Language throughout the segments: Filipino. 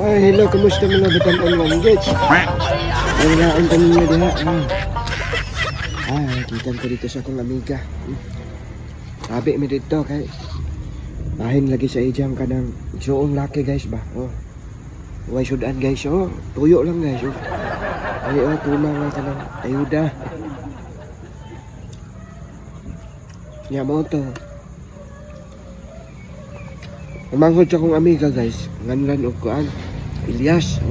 Hello, kumusta mga batang online gets? Ay, naon ka niya diha. Kitan ko dito sa akong amiga. Sabi mi dito kay bahin lagi sa ijang kanang suong laki guys ba. Huwag sudan guys, tuyo lang guys. Ay, tunang nga kanang ayuda. Nya mo to. Umanghod sa akong amiga guys, nganlan og kuan, Elias,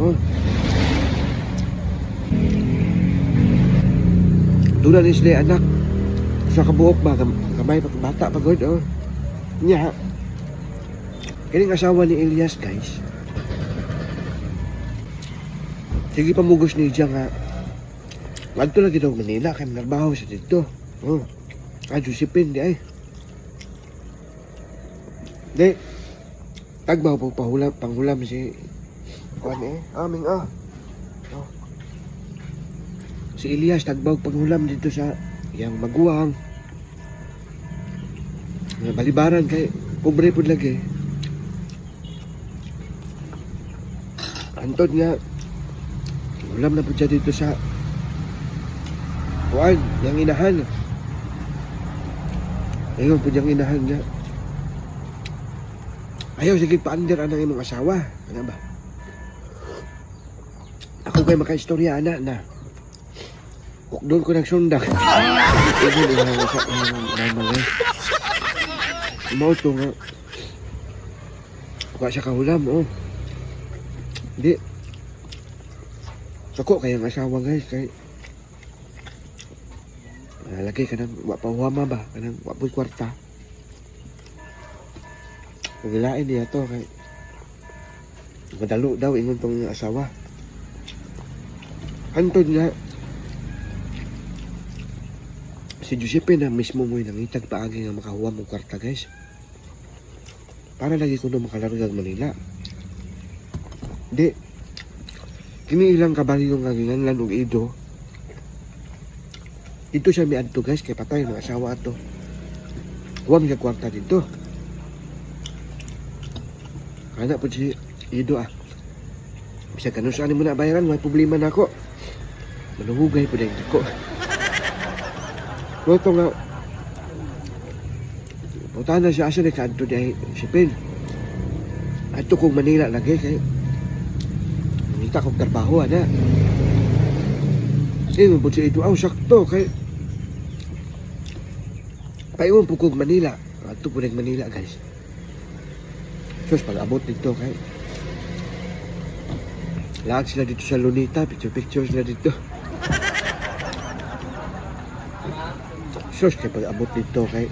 Tula ni sila anak sa kabuok ba, kamay pa bata pa god, Nya, kining asawa ni Elias guys. Sige pamugos ni Diya nga, ngadto lagi daw Manila, kay nagbaho sa dito. Josephine di ay. Di, tagbaw po panghulam si kuan aming si Elias tagbaw panghulam dito sa yang maguwang balibaran kay pobre pud lagi antod nga ulam na pud siya dito sa kuan yang inahan ayun pud yang inahan nga ayaw sige pa-under anang imong asawa. Ano ba? Ako kay maka-istorya ana na. Doon ko nagsundak. Ito din ang naman Mauto nga. Kuha siya kahulam, Hindi. Sako kayang asawa guys. Kay lagi ka nang wapahuama ba? Kanang wapoy kwarta. Pagilain niya to kay madalo daw ingon tong asawa. Antod nga si Giuseppe na mismo mo'y nangitag paagi nga makahuwa mong kwarta guys. Para lagi ko na makalarga Manila. Di kini ilang kabalyo nga ginganlan og ido. Dito siya miadto guys kay patay ng asawa ato. Huwag siya kwarta dito. Anak po si Ido Bisa kanus ani mo na bayaran, may problema na ako. Manuhugay po dahil ako. Noto nga, punta na siya asa na kanto dahil si Pin. Ato kong Manila lagi kay nangita kong trabaho, Sige po si Ido, sakto kay paiwan po kong Manila. Ato po ng Manila guys. Sus, pag-abot dito kay lahat sila dito sa Lunita, picture sila dito. Sus, kay pag-abot dito kay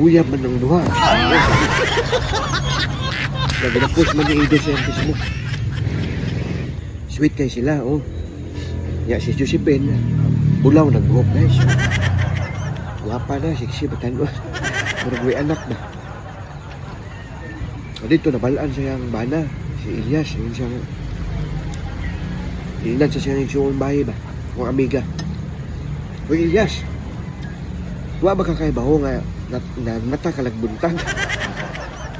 uyab man ng duha. Nag-post man ni Ido sa Facebook. Sweet kay sila, Ya, si Josephine, bulaw nagbuhok guys. Guwapa na, sexy, batan mo. Murag anak na. Dito nabalaan siya ang bana, si Elias, yun siya nga. Inan siya ng suong bahay ba, mga amiga. Uy Elias, wa ba ka kay baho nga mata kalagbuntang?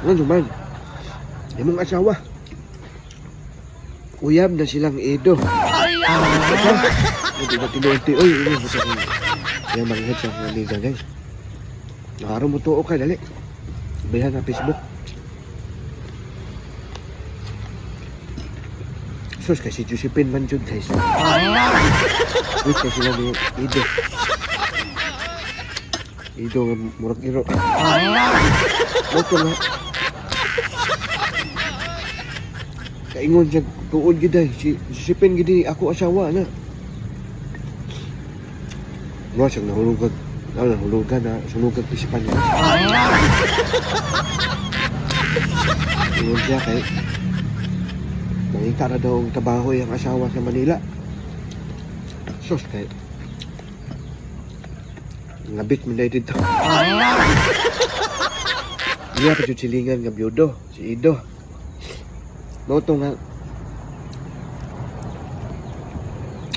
Ano man, imong asawa. Uyab na silang Edo. Hindi na tinuunti, ini mo sa yung manghid sa mga amiga guys. Nakaro mo tuo ka, dali. Bayan na Facebook. Sus, kasi Josephine man dyan guys. Wait, kasi sila ni Ido. Ido nga murag iro. Ito nga. Kaingon siya tuod giday. Si Josephine gidi ako asawa na. Nga siyang nahulugan. Nahulugan na sulugan pisipan niya. Ingon siya kay nangita na daw ang trabaho yung asawa sa Manila. Sus, kay ngabit mo na dito. Iya pa silingan nga biyudo, si Ido. Noto nga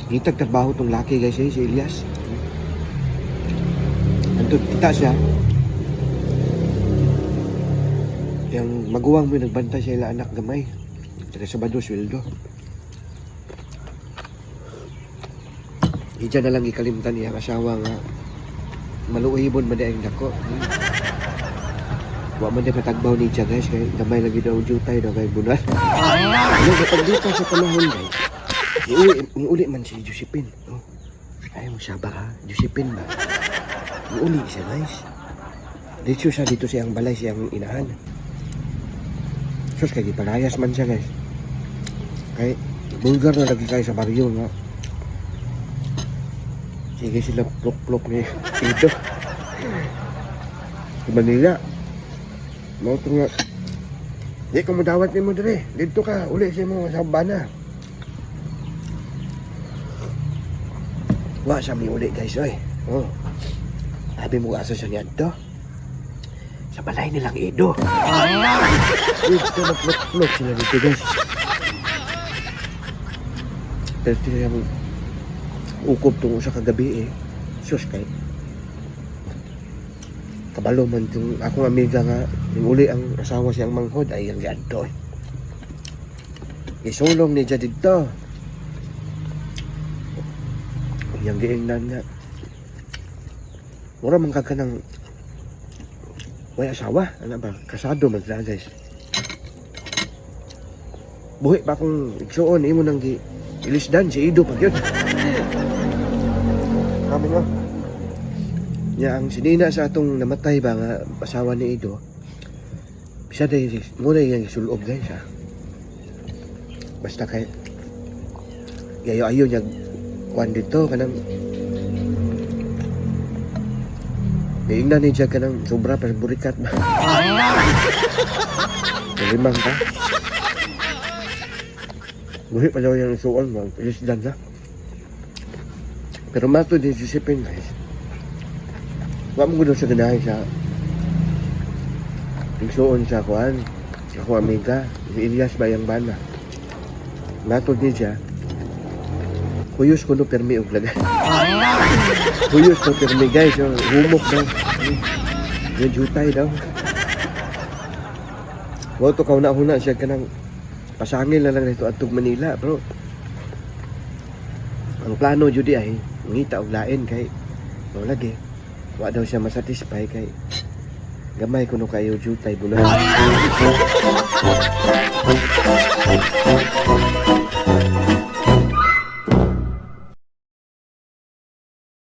ngitag trabaho tong laki guys si Elias. Antod kita siya. Yang maguwang mo nagbantay sa ila anak gamay. Taga Sabado, sweldo. Ija na lang ikalimtan niya ang asawa nga maluihibon man ang dako. Wa man din matagbaw ni Ija guys kay gamay lagi daw jutay daw kay bulan. Ano kapag dito sa panahon guys. Niuli man si Josephine. Oh. Ay mo siya ba ha? Josephine ba? Niuli siya guys. Dito siya dito siyang balay siyang inahan. Sus kay gipalayas man siya guys. Kay bulgar na lagi kayo sa baryo nga. Sige sila plok-plok ni Ido. Di Manila. Mau ito nga. Di ko madawat ni mo dire. Dito ka. Uli siya mo sa bana. Wa sa mi uli guys oy. Oh. Sabi mo asa siya niyan to. Sa balay nilang Ido. Dito na plok-plok sila dito guys. Pero tinayang ukob tungo sa kagabi eh. Sus kay kabalo man itong akong amiga nga yung uli ang asawa siyang manghod ay yung ganto eh. Isulong ni dyan dito. Yung giingnan nga wala man kaka ng may asawa. Ano ba? Kasado man sila guys. Buhi pa akong igsuon imo nang ilisdan si Ido pag yun. Kami nga. Ya, ang sinina sa atong namatay ba nga asawa ni Ido. Bisa dahil muna yung isulob guys ha. Basta kay yayo-ayo niya kuhan dito kanang iingnan ni Jack kanang sobra pa burikat ba. Kalimang ka. Buhi pa daw yung isuon mo. Ilisdan na. Pero mato ni Josephine guys. Wa mo gud sa ganahay sa igsuon sa kuan. Ako amiga, si Elias Bayang Bana. Mato ni siya. Kuyos ko no permi og lagay. Kuyos ko permi guys, so, humok daw. Yung jutay daw. Wa to kauna-una siya kanang pasangil na lang nito atog Manila, bro. Ang plano judi ay ngita og lain kay no lagi wa daw siya masatisfy kay gamay kuno kayo jutay bulan.